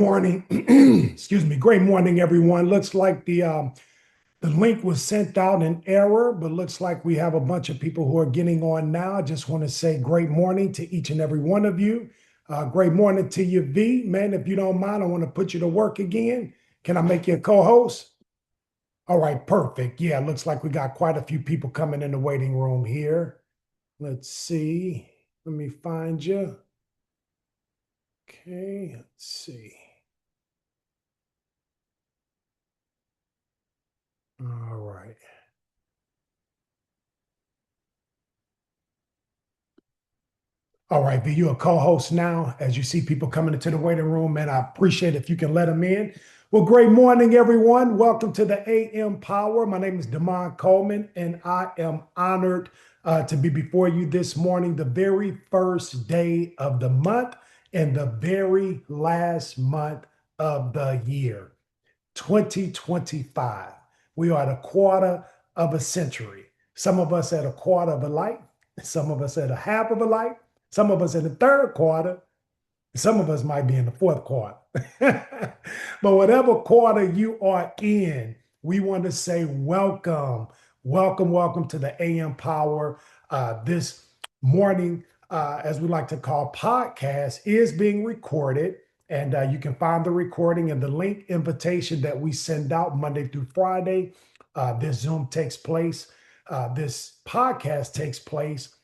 morning. Excuse me. Great morning, everyone. Looks like the link was sent out in error, but looks like we have a bunch of people who are getting on now. I just want to say great morning to each and every one of you. Great morning to you, V. Man, if you don't mind, I want to put you to work again. Can I make you a co-host? All right, perfect. Yeah, looks like we got quite a few people coming in the waiting room here. Let's see. Let me find you. Okay, let's see. All right. All right, V, you're a co-host now. As you see people coming into the waiting room, and I appreciate if you can let them in. Well, great morning, everyone. Welcome to the AM Power. My name is Damon Coleman, and I am honored to be before you this morning, the very first day of the month and the very last month of the year. 2025. We are at a quarter of a century. Some of us at a quarter of a life, some of us at a half of a life, some of us in the third quarter, some of us might be in the fourth quarter. But whatever quarter you are in, we want to say welcome, welcome to the AM Power. This morning, as we like to call podcast, is being recorded. And you can find the recording and the link invitation that we send out Monday through Friday. This Zoom takes place. This podcast takes place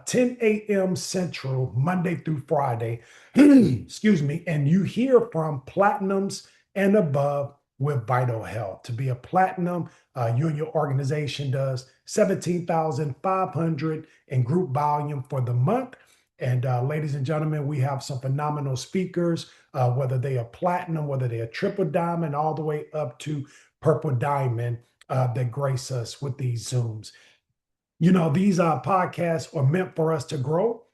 10 a.m. Central, Monday through Friday. Excuse me. And you hear from platinums and above with Vital Health. To be a platinum, you and your organization does 17,500 in group volume for the month. And ladies and gentlemen, we have some phenomenal speakers, whether they are platinum, whether they are triple diamond, all the way up to purple diamond that grace us with these Zooms. You know, these podcasts are meant for us to grow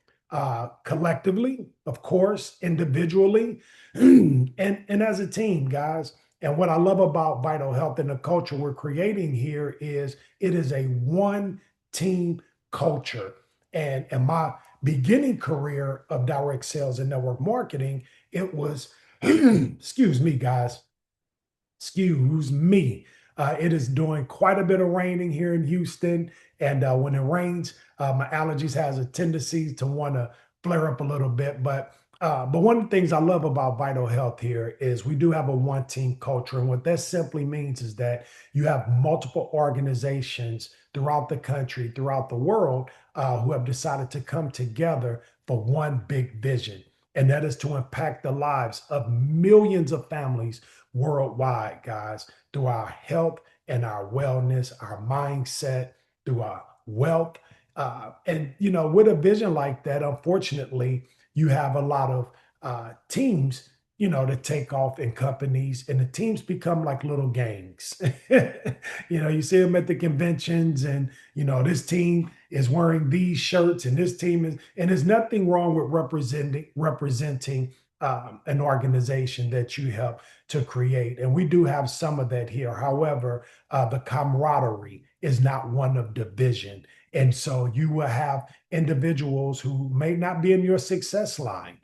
collectively, of course, individually, and as a team, guys. And what I love about Vital Health and the culture we're creating here is it is a one team culture. And in my beginning career of direct sales and network marketing, it was, excuse me, guys, excuse me. It is doing quite a bit of raining here in Houston. And when it rains, my allergies has a tendency to want to flare up a little bit. But one of the things I love about Vital Health here is we do have a one team culture. And what that simply means is that you have multiple organizations throughout the country, throughout the world, who have decided to come together for one big vision. And that is to impact the lives of millions of families worldwide, guys, through our health and our wellness, our mindset, through our wealth. And, you know, with a vision like that, unfortunately, you have a lot of teams, you know, to take off in companies, and the teams become like little gangs. You know, you see them at the conventions, and, you know, this team is wearing these shirts, and this team is, and there's nothing wrong with representing an organization that you help to create. And we do have some of that here. However, the camaraderie is not one of division. And so you will have individuals who may not be in your success line.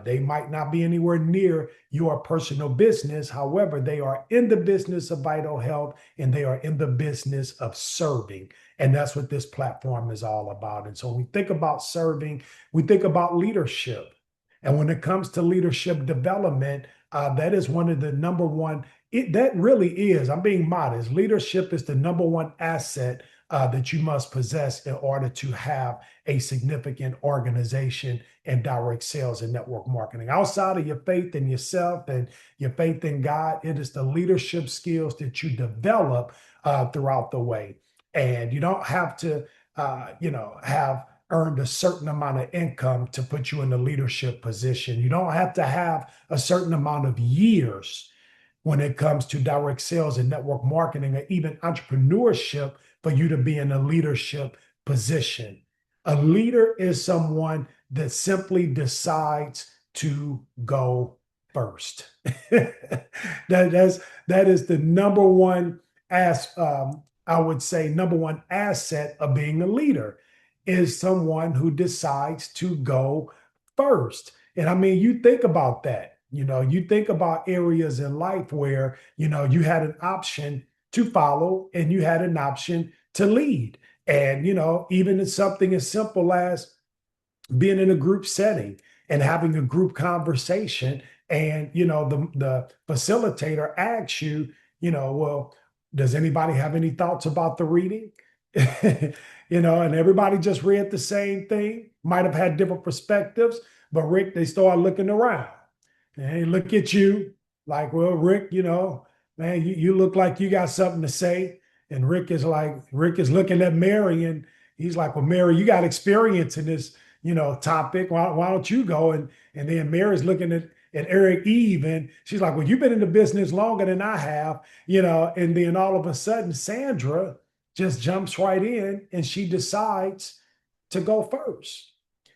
They might not be anywhere near your personal business. However, they are in the business of Vital Health, and they are in the business of serving. And that's what this platform is all about. And so when we think about serving, we think about leadership. And when it comes to leadership development, that is one of the number one, that really is, I'm being modest. Leadership is the number one asset that you must possess in order to have a significant organization in direct sales and network marketing. Outside of your faith in yourself and your faith in God, it is the leadership skills that you develop throughout the way. And you don't have to, have earned a certain amount of income to put you in a leadership position. You don't have to have a certain amount of years when it comes to direct sales and network marketing, or even entrepreneurship, for you to be in a leadership position. A leader is someone that simply decides to go first. That is the number one I would say number one asset of being a leader, is someone who decides to go first. And I mean, you think about that. You think about areas in life where, you had an option to follow and you had an option to lead. And, even in something as simple as being in a group setting and having a group conversation, and the facilitator asks you, well, does anybody have any thoughts about the reading? And everybody just read the same thing, might have had different perspectives, but Rick, they start looking around and they look at you like, well, Rick, man, you look like you got something to say. And Rick is looking at Mary, and he's like, well, Mary, you got experience in this, topic. Why don't you go? And then Mary's looking at Eric Eve, and she's like, well, you've been in the business longer than I have, and then all of a sudden, Sandra just jumps right in and she decides to go first.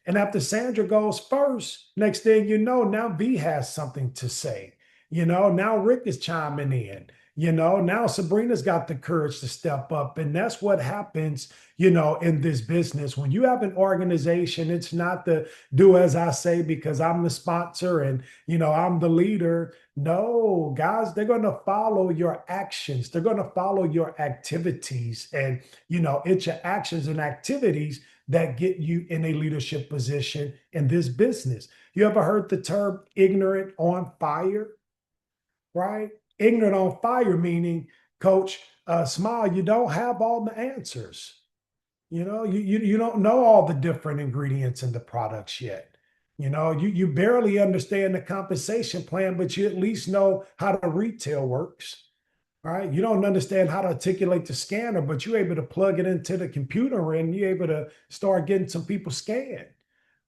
And after Sandra goes first, next thing you know, now V has something to say. Now Rick is chiming in. Now Sabrina's got the courage to step up. And that's what happens, in this business. When you have an organization, it's not the do as I say because I'm the sponsor and, I'm the leader. No, guys, they're going to follow your actions. They're going to follow your activities. And, it's your actions and activities that get you in a leadership position in this business. You ever heard the term ignorant on fire? Right? Ignorant on fire, meaning, Coach, Smile, you don't have all the answers. You don't know all the different ingredients in the products yet. You barely understand the compensation plan, but you at least know how the retail works. Right? You don't understand how to articulate the scanner, but you're able to plug it into the computer and you're able to start getting some people scanned,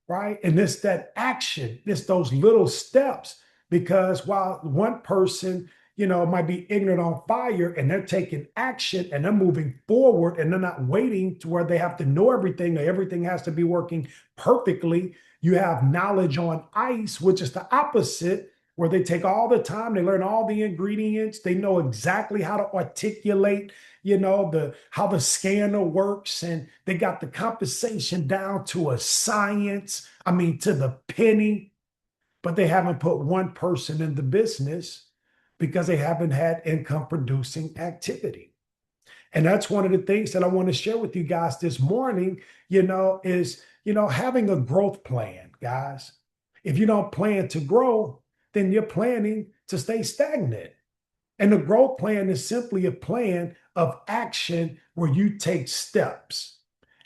right? And it's that action, it's those little steps. Because while one person, might be ignorant on fire and they're taking action and they're moving forward and they're not waiting to where they have to know everything or everything has to be working perfectly. You have knowledge on ice, which is the opposite, where they take all the time, they learn all the ingredients, they know exactly how to articulate, the how the scanner works, and they got the compensation down to a science. I mean, to the penny, but they haven't put one person in the business because they haven't had income producing activity. And that's one of the things that I want to share with you guys this morning, is, having a growth plan, guys. If you don't plan to grow, then you're planning to stay stagnant. And the growth plan is simply a plan of action where you take steps.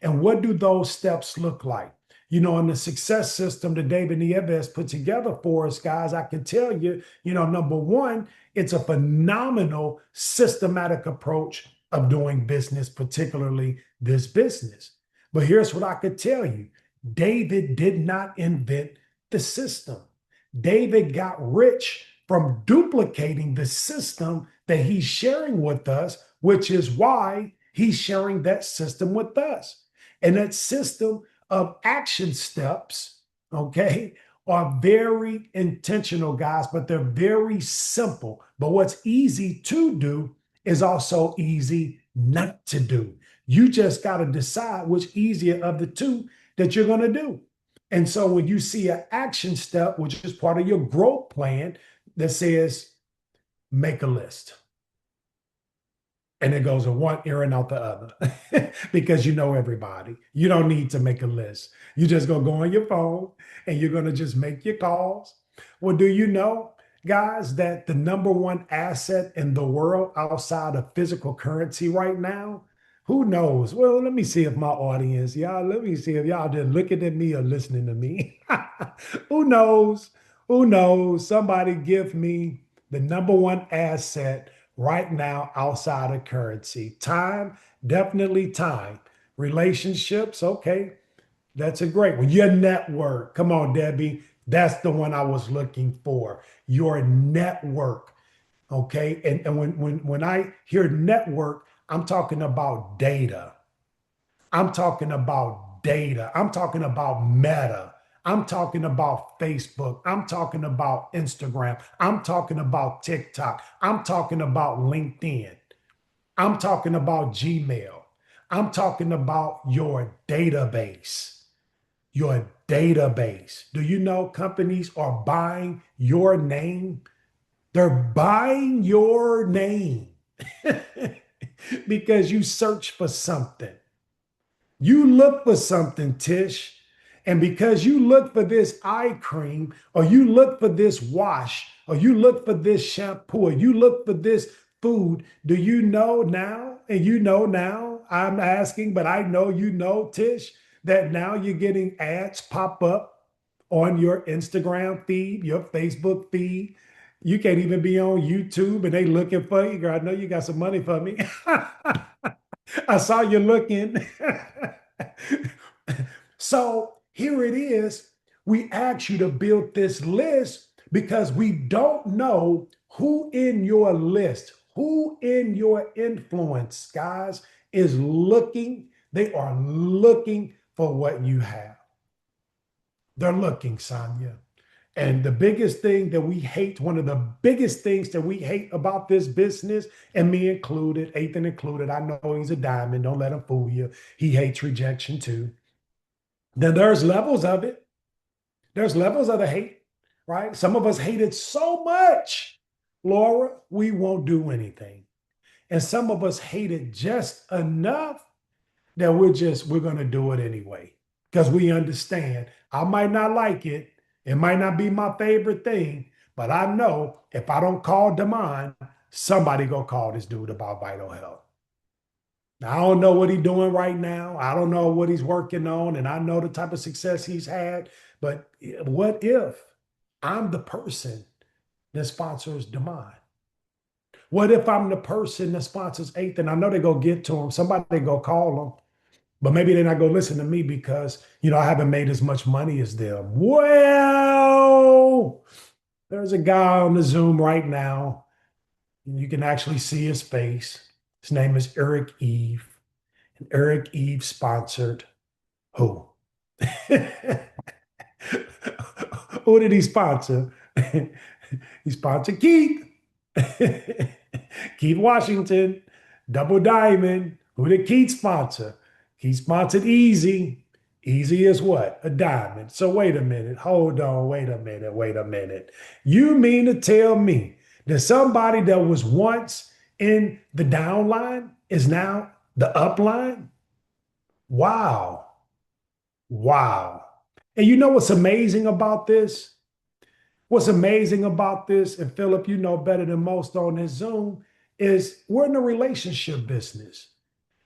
And what do those steps look like? In the success system that David Nieves put together for us, guys, I can tell you, number one, it's a phenomenal systematic approach of doing business, particularly this business. But here's what I could tell you. David did not invent the system. David got rich from duplicating the system that he's sharing with us, which is why he's sharing that system with us. And that system of action steps, okay, are very intentional, guys, but they're very simple. But what's easy to do is also easy not to do. You just got to decide which easier of the two that you're going to do. And so when you see an action step, which is part of your growth plan, that says make a list, and it goes in one ear and out the other because you know everybody. You don't need to make a list. You just gonna go on your phone and you're gonna just make your calls. Well, do you know, guys, that the number one asset in the world outside of physical currency right now? Who knows? Well, let me see if my audience, y'all, let me see if y'all just looking at me or listening to me. Who knows? Who knows? Somebody give me the number one asset right now outside of currency. Time, definitely time. Relationships, okay, that's a great one. Your network. Come on, Debbie. That's the one I was looking for. Your network. Okay. And when I hear network, I'm talking about data. I'm talking about data. I'm talking about Meta. I'm talking about Facebook. I'm talking about Instagram. I'm talking about TikTok. I'm talking about LinkedIn. I'm talking about Gmail. I'm talking about your database. Your database. Do you know companies are buying your name? They're buying your name because you search for something. You look for something, Tish. And because you look for this eye cream, or you look for this wash, or you look for this shampoo, or you look for this food, do you know now? And you know now, I'm asking, but I know you know, Tish, that now you're getting ads pop up on your Instagram feed, your Facebook feed. You can't even be on YouTube and they looking for you. Girl, I know you got some money for me. I saw you looking. So here it is. We ask you to build this list because we don't know who in your list, who in your influence, guys, is looking. They are looking for what you have. They're looking, Sonia. And the biggest thing that we hate, one of the biggest things that we hate about this business, and me included, Ethan included, I know he's a diamond. Don't let him fool you. He hates rejection too. Then there's levels of it. There's levels of the hate, right? Some of us hate it so much, Laura, we won't do anything. And some of us hate it just enough that we're going to do it anyway because we understand I might not like it. It might not be my favorite thing, but I know if I don't call Damon, somebody gonna call this dude about vital health. Now, I don't know what he's doing right now. I don't know what he's working on, and I know the type of success he's had. But what if I'm the person that sponsors Damon? What if I'm the person that sponsors Ethan? I know they go get to him. Somebody go call him. But maybe they're not going to listen to me because, I haven't made as much money as them. Well, there's a guy on the Zoom right now. You can actually see his face. His name is Eric Eve. And Eric Eve sponsored who? Who did he sponsor? He sponsored Keith. Keith Washington, Double Diamond. Who did Keith sponsor? He sponsored Easy. Easy is what? A diamond. So wait a minute. Hold on. Wait a minute. Wait a minute. You mean to tell me that somebody that was once in the down line is now the up line? Wow. Wow. And you know what's amazing about this? What's amazing about this, and Philip, you know better than most on this Zoom, is we're in the relationship business.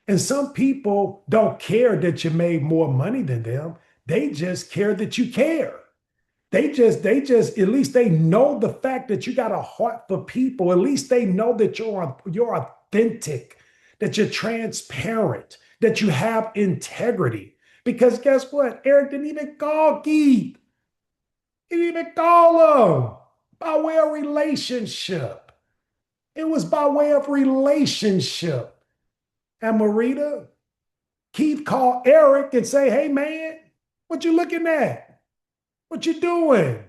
And some people don't care that you made more money than them. They just care that you care. At least they know the fact that you got a heart for people. At least they know that you're authentic, that you're transparent, that you have integrity. Because guess what? Eric didn't even call Keith. He didn't even call him by way of relationship. It was by way of relationship. And Marita, Keith called Eric and say, hey man, what you looking at? What you doing?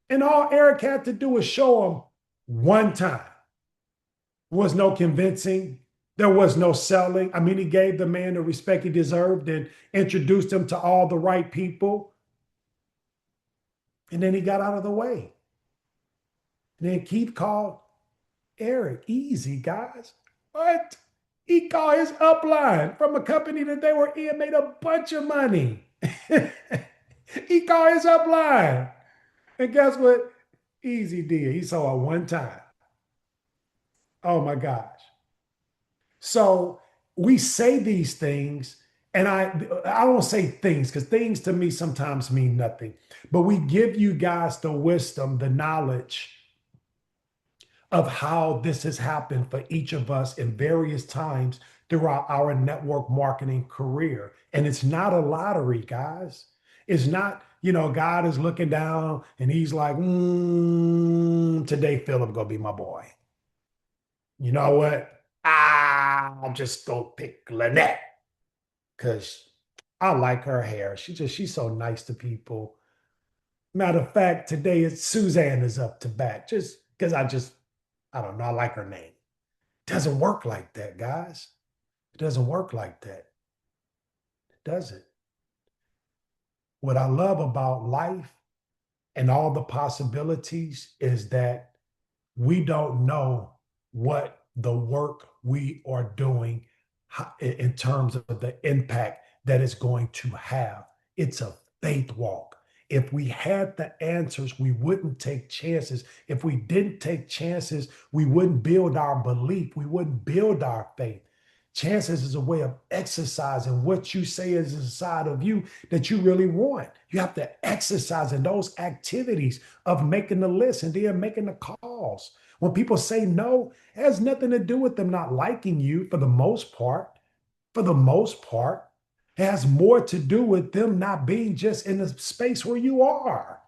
And all Eric had to do was show him one time. There was no convincing. There was no selling. I mean, he gave the man the respect he deserved and introduced him to all the right people. And then he got out of the way. And then Keith called Eric. Easy, guys. What? He called his upline from a company that they were in, made a bunch of money. He called his upline. And guess what? Easy did. He saw it one time. Oh my gosh. So we say these things, and I don't say things because things to me sometimes mean nothing. But we give you guys the wisdom, the knowledge of how this has happened for each of us in various times throughout our network marketing career. And it's not a lottery, guys. It's not, God is looking down and he's like, today Philip gonna be my boy. You know what? I'll just go pick Lynette because I like her hair. She's so nice to people. Matter of fact, today it's Suzanne is up to bat just because I don't know, I like her name. Doesn't work like that, guys. It doesn't work like that, does it? What I love about life and all the possibilities is that we don't know what the work we are doing in terms of the impact that it's going to have. It's a faith walk. If we had the answers, we wouldn't take chances. If we didn't take chances, we wouldn't build our belief. We wouldn't build our faith. Chances is a way of exercising what you say is inside of you that you really want. You have to exercise in those activities of making the list and then making the calls. When people say no, it has nothing to do with them not liking you for the most part. For the most part, it has more to do with them not being just in the space where you are.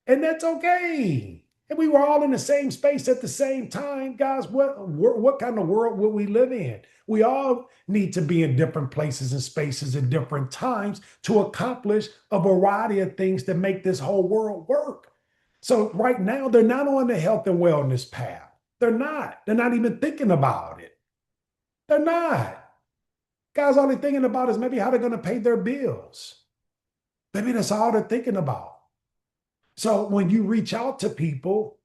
And that's okay. And we were all in the same space at the same time, guys. What kind of world would we live in? We all need to be in different places and spaces at different times to accomplish a variety of things that make this whole world work. So right now, they're not on the health and wellness path. They're not. They're not even thinking about it. They're not. Guys, all they're thinking about is maybe how they're going to pay their bills. Maybe that's all they're thinking about. So when you reach out to people,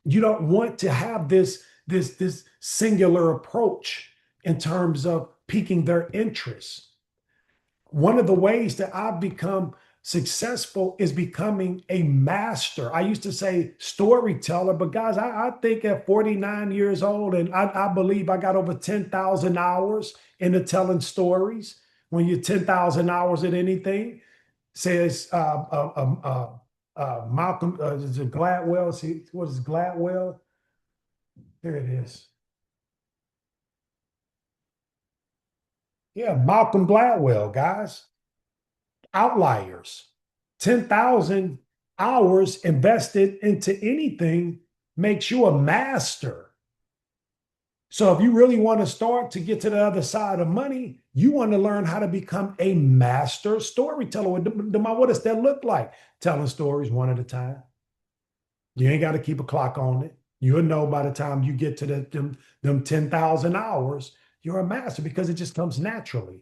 you don't want to have this singular approach in terms of piquing their interest. One of the ways that I've become successful is becoming a master. I used to say storyteller, but guys, I think at 49 years old, and I believe I got over 10,000 hours into telling stories. When you're 10,000 hours at anything, says Malcolm, is it Gladwell? See, what is Gladwell? Here it is. Yeah, Malcolm Gladwell, guys. Outliers. 10,000 hours invested into anything makes you a master. So if you really want to start to get to the other side of money, you want to learn how to become a master storyteller. What does that look like? Telling stories one at a time. You ain't got to keep a clock on it. You'll know by the time you get to them 10,000 hours, you're a master because it just comes naturally.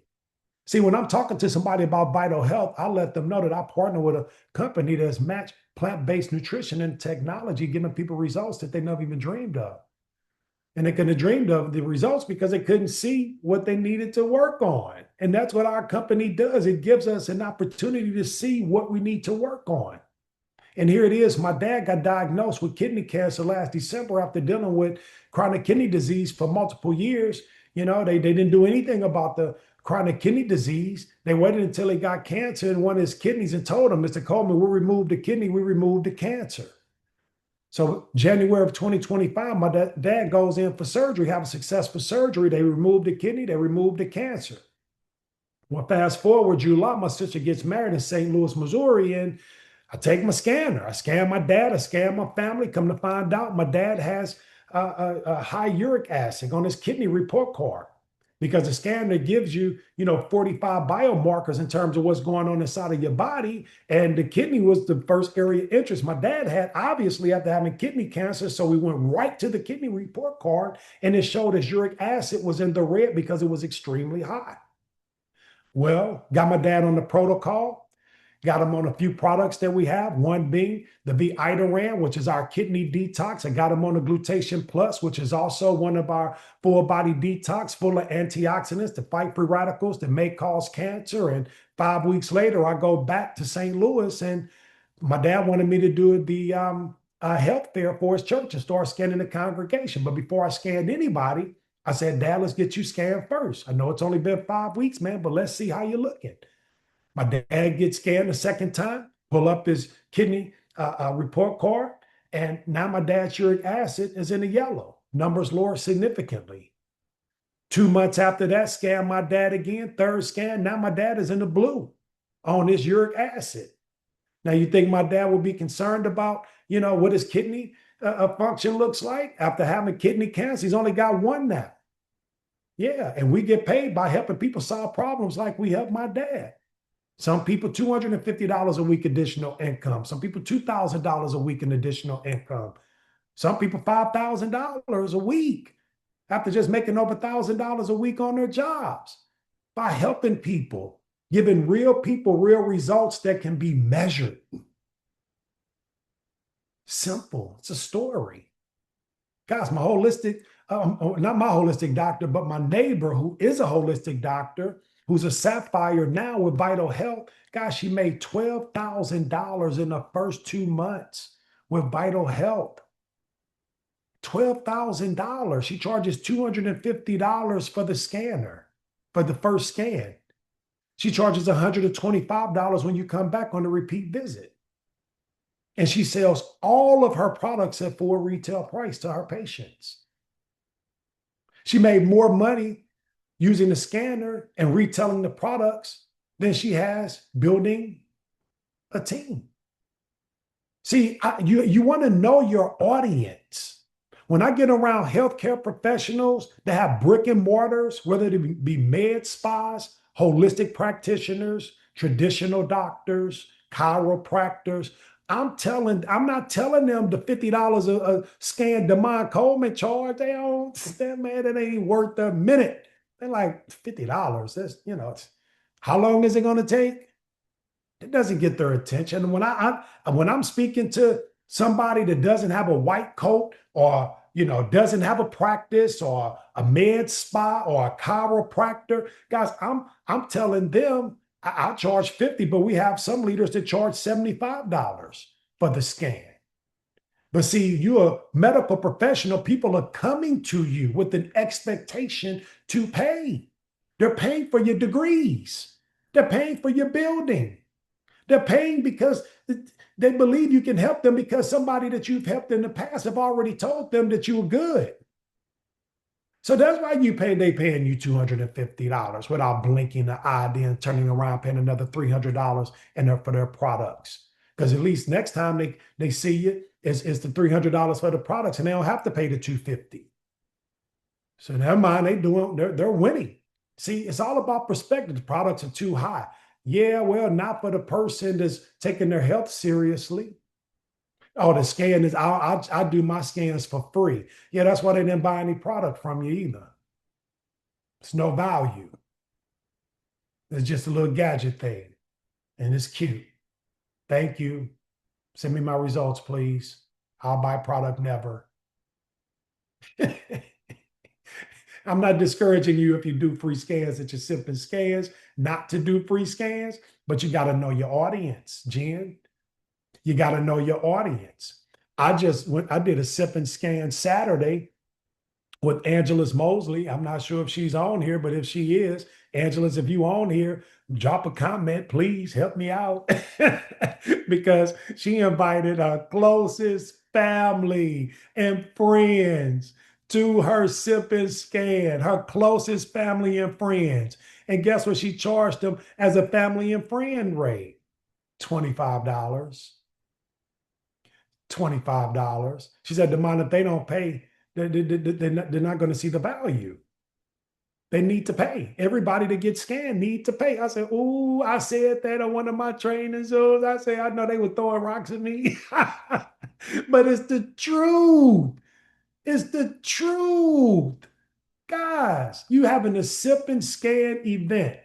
See, when I'm talking to somebody about vital health, I let them know that I partner with a company that's matched plant-based nutrition and technology, giving people results that they never even dreamed of. And they couldn't have dreamed of the results because they couldn't see what they needed to work on. And that's what our company does. It gives us an opportunity to see what we need to work on. And here it is. My dad got diagnosed with kidney cancer last December after dealing with chronic kidney disease for multiple years. You know, they didn't do anything about the chronic kidney disease. They waited until he got cancer in one of his kidneys and told him, Mr. Coleman, we'll remove the kidney, we removed the cancer. So January of 2025, my dad goes in for surgery, have a successful surgery. They removed the kidney, they removed the cancer. Well, fast forward July, my sister gets married in St. Louis, Missouri, and I take my scanner. I scan my dad, I scan my family. Come to find out, my dad has a high uric acid on his kidney report card because the scanner gives you, 45 biomarkers in terms of what's going on inside of your body. And the kidney was the first area of interest. My dad had, obviously, after having kidney cancer. So we went right to the kidney report card, and it showed his uric acid was in the red because it was extremely high. Well, got my dad on the protocol. Got him on a few products that we have, one being the V-Itoran, which is our kidney detox. I got him on the Glutation Plus, which is also one of our full body detox, full of antioxidants to fight free radicals that may cause cancer. And 5 weeks later, I go back to St. Louis, and my dad wanted me to do the health fair for his church and start scanning the congregation. But before I scanned anybody, I said, Dad, let's get you scanned first. I know it's only been 5 weeks, man, but let's see how you're looking. My dad gets scanned a second time, pull up his kidney report card, and now my dad's uric acid is in the yellow. Numbers lower significantly. 2 months after that, scan my dad again, third scan, now my dad is in the blue on his uric acid. Now, you think my dad would be concerned about, what his kidney function looks like after having kidney cancer? He's only got one now. Yeah, and we get paid by helping people solve problems like we helped my dad. Some people $250 a week additional income. Some people $2,000 a week in additional income. Some people $5,000 a week after just making over $1,000 a week on their jobs by helping people. giving real people real results that can be measured. Simple. It's a story. Guys, my holistic, not my holistic doctor, but my neighbor who is a holistic doctor, who's a sapphire now with Vital Health. Guys, she made $12,000 in the first 2 months with Vital Health. $12,000. She charges $250 for the scanner, for the first scan. She charges $125 when you come back on the repeat visit. And she sells all of her products at full retail price to her patients. She made more money using the scanner and retailing the products than she has building a team. See, you want to know your audience. When I get around healthcare professionals that have brick and mortars, whether it be med spas, holistic practitioners, traditional doctors, chiropractors, I'm not telling them the $50 a scan Demond Coleman charge. They don't, that man, it ain't worth a minute. They're like $50. That's, how long is it going to take? It doesn't get their attention. When I'm speaking to somebody that doesn't have a white coat or doesn't have a practice or a med spa or a chiropractor, guys, I'm telling them I charge 50, but we have some leaders that charge $75 for the scan. But see, you're a medical professional. People are coming to you with an expectation to pay. They're paying for your degrees. They're paying for your building. They're paying because they believe you can help them because somebody that you've helped in the past have already told them that you were good. So that's why they paying you $250 without blinking an eye, then turning around paying another $300 for their products. Because at least next time they see you, it's the $300 for the products, and they don't have to pay the $250. So never mind, they're winning. See, it's all about perspective. The products are too high. Yeah, well, not for the person that's taking their health seriously. Oh, the scan is, I do my scans for free. Yeah, that's why they didn't buy any product from you either. It's no value. It's just a little gadget thing. And it's cute. Thank you. Send me my results, please. I'll buy product never. I'm not discouraging you if you do free scans that you're sipping scans, not to do free scans, but you got to know your audience, Jen. You got to know your audience. I did a sip and scan Saturday with Angela's Mosley. I'm not sure if she's on here, but if she is, Angela's, if you on here, drop a comment, please help me out. Because she invited her closest family and friends to her sip and scan, her closest family and friends. And guess what she charged them as a family and friend rate? $25. $25. She said, Demond, if they don't pay, they're not going to see the value. They need to pay. Everybody that gets scanned need to pay. I said, "Ooh, I said that on one of my training Zooms. I said, I know they were throwing rocks at me." But it's the truth. It's the truth. Guys, you having a sip and scan event.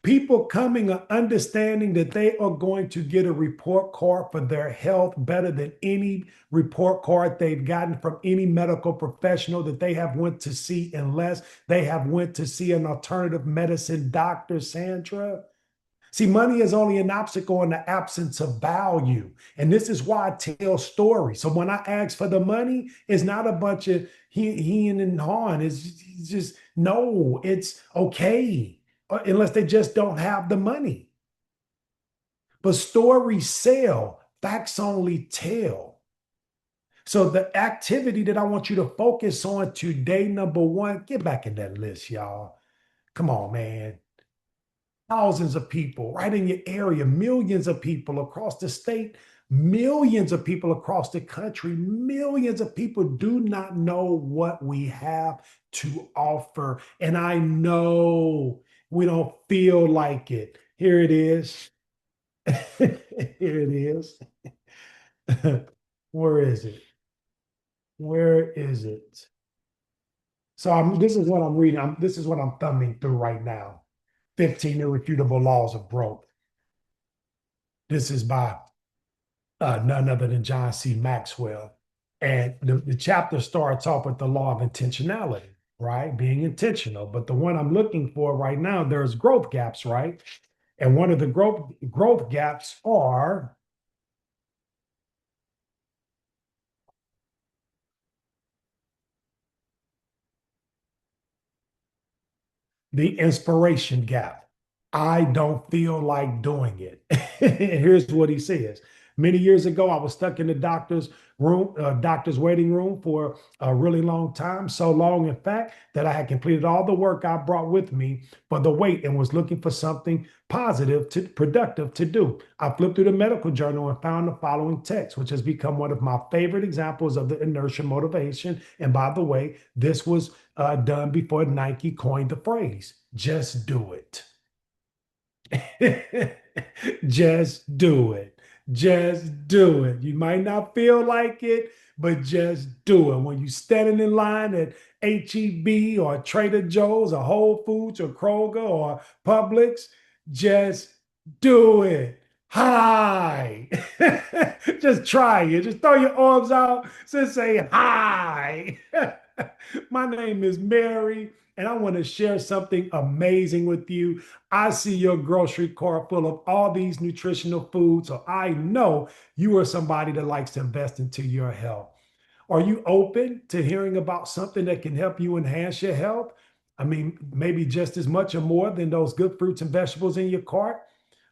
People coming and understanding that they are going to get a report card for their health better than any report card they've gotten from any medical professional that they have went to see, unless they have went to see an alternative medicine doctor, Sandra. See, money is only an obstacle in the absence of value. And this is why I tell stories. So when I ask for the money, it's not a bunch of heeing and hawing. It's just, no, it's okay. Unless they just don't have the money. But stories sell, facts only tell. So the activity that I want you to focus on today, number one, get back in that list, y'all. Come on, man. Thousands of people right in your area, millions of people across the state, millions of people across the country, millions of people do not know what we have to offer. And I know we don't feel like it. Here it is. Here it is. Where is it? Where is it? So this is what I'm reading. This is what I'm thumbing through right now. 15 Irrefutable Laws of Growth. This is by none other than John C. Maxwell. And the chapter starts off with the law of intentionality, right? Being intentional. But the one I'm looking for right now, there's growth gaps, right? And one of the growth gaps are the inspiration gap. I don't feel like doing it. Here's what he says. Many years ago, I was stuck in the doctor's waiting room for a really long time. So long, in fact, that I had completed all the work I brought with me for the wait and was looking for something productive to do. I flipped through the medical journal and found the following text, which has become one of my favorite examples of the inertia motivation. And by the way, this was done before Nike coined the phrase, just do it. Just do it. Just do it. You might not feel like it, but just do it. When you're standing in line at HEB or Trader Joe's or Whole Foods or Kroger or Publix, just do it. Hi. Just try it. Just throw your arms out. Just say hi. My name is Mary, and I want to share something amazing with you. I see your grocery cart full of all these nutritional foods, so I know you are somebody that likes to invest into your health. Are you open to hearing about something that can help you enhance your health? I mean, maybe just as much or more than those good fruits and vegetables in your cart?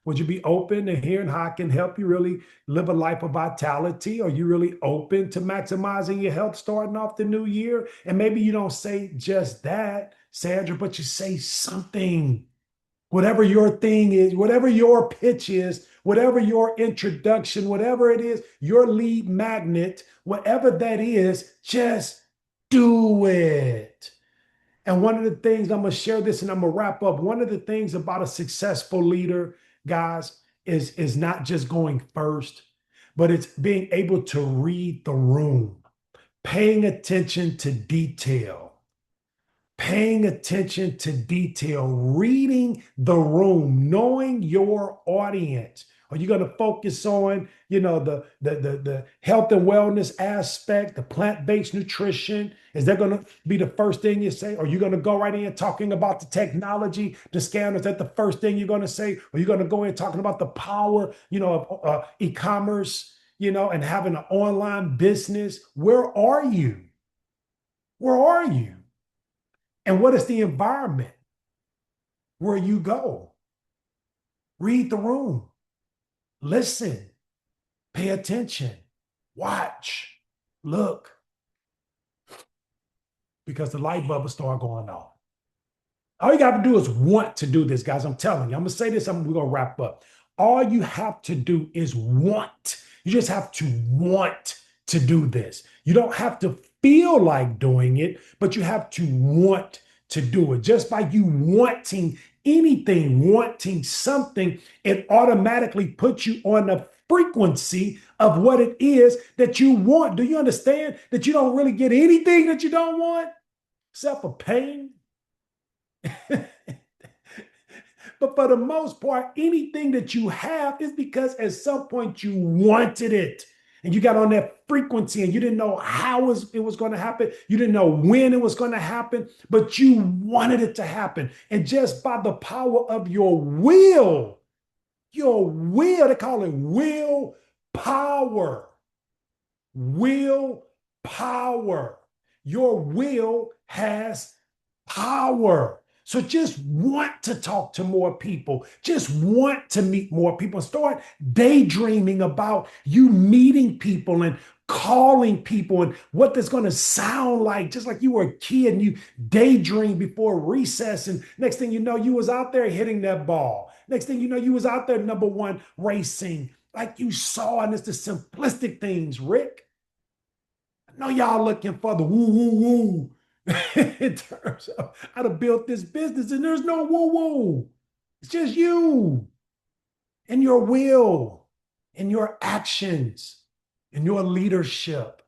Would you be open to hearing how I can help you really live a life of vitality? Are you really open to maximizing your health starting off the new year? And maybe you don't say just that, Sandra, but you say something. Whatever your thing is, whatever your pitch is, whatever your introduction, whatever it is, your lead magnet, whatever that is, just do it. And one of the things, I'm going to share this and I'm going to wrap up. One of the things about a successful leader, guys, is not just going first, but it's being able to read the room, paying attention to detail, paying attention to detail, reading the room, knowing your audience. Are you going to focus on, the health and wellness aspect, the plant-based nutrition? Is that going to be the first thing you say? Are you going to go right in talking about the technology, the scam? Is that the first thing you're going to say? Or are you going to go in talking about the power, of e-commerce, and having an online business? Where are you? Where are you? And what is the environment where you go? Read the room, listen, pay attention, watch, look, because the light bulb will start going off. All you got to do is want to do this, guys. I'm telling you. I'm going to say this, we're going to wrap up. All you have to do is want. You just have to want to do this. You don't have to feel like doing it, but you have to want to do it. Just by you wanting anything, wanting something, it automatically puts you on the frequency of what it is that you want. Do you understand that you don't really get anything that you don't want except for pain? But for the most part, anything that you have is because at some point you wanted it and you got on that frequency and you didn't know how it was going to happen. You didn't know when it was going to happen, but you wanted it to happen. And just by the power of your will, they call it will power. Will power. Your will has power. So just want to talk to more people. Just want to meet more people. Start daydreaming about you meeting people and calling people and what that's going to sound like, just like you were a kid and you daydream before recess. And next thing you know, you was out there hitting that ball. Next thing you know, you was out there number one racing like you saw. And it's the simplistic things, Rick. I know y'all looking for the woo, woo, woo. In terms of how to build this business, and there's no woo woo. It's just you and your will and your actions and your leadership.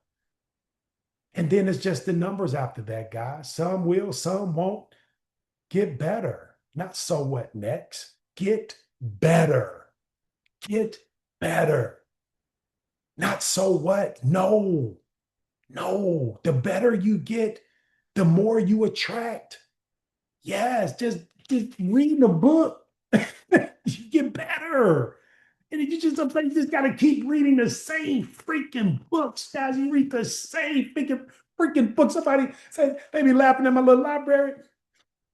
And then it's just the numbers after that, guys. Some will, some won't get better. Not so what next. Get better. Get better. Not so what. No, no. The better you get, the more you attract. Yes, just reading a book, you get better. And you just sometimes you just gotta keep reading the same freaking books, guys. You read the same freaking books. Somebody said they be laughing at my little library,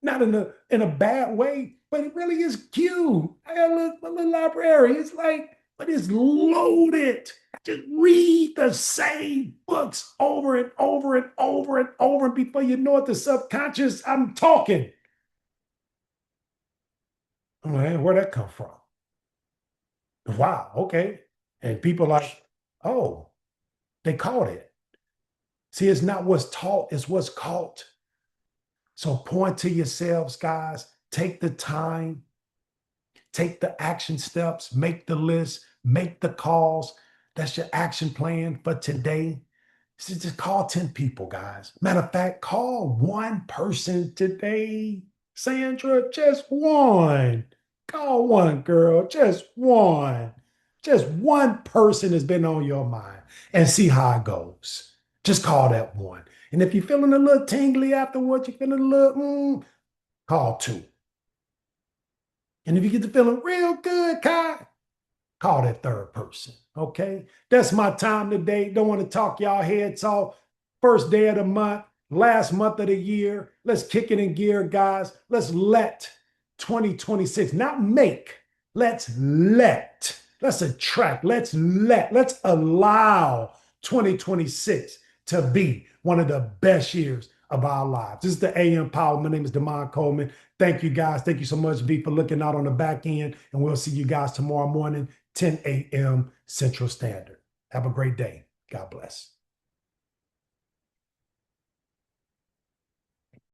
not in a bad way, but it really is cute. I got a little library. It's like, but it's loaded. Just read the same books over and over and over and over. And before you know it, the subconscious, I'm talking. Man, where'd that come from? Wow, okay. And people like, oh, they caught it. See, it's not what's taught, it's what's caught. So point to yourselves, guys. Take the time, take the action steps, make the list, make the calls. That's your action plan for today. So just call 10 people, guys. Matter of fact, call one person today. Sandra, just one. Call one, girl, just one. Just one person has been on your mind and see how it goes. Just call that one. And if you're feeling a little tingly afterwards, you're feeling a little, call two. And if you get to feeling real good, Kai, call that third person. Okay. That's my time today. Don't want to talk y'all heads off. First day of the month, last month of the year. Let's kick it in gear, guys. Let's let 2026, not make, let's attract, let's allow 2026 to be one of the best years of our lives. This is the AM Power. My name is Demond Coleman. Thank you, guys. Thank you so much, V, for looking out on the back end. And we'll see you guys tomorrow morning, 10 a.m. Central Standard. Have a great day. God bless.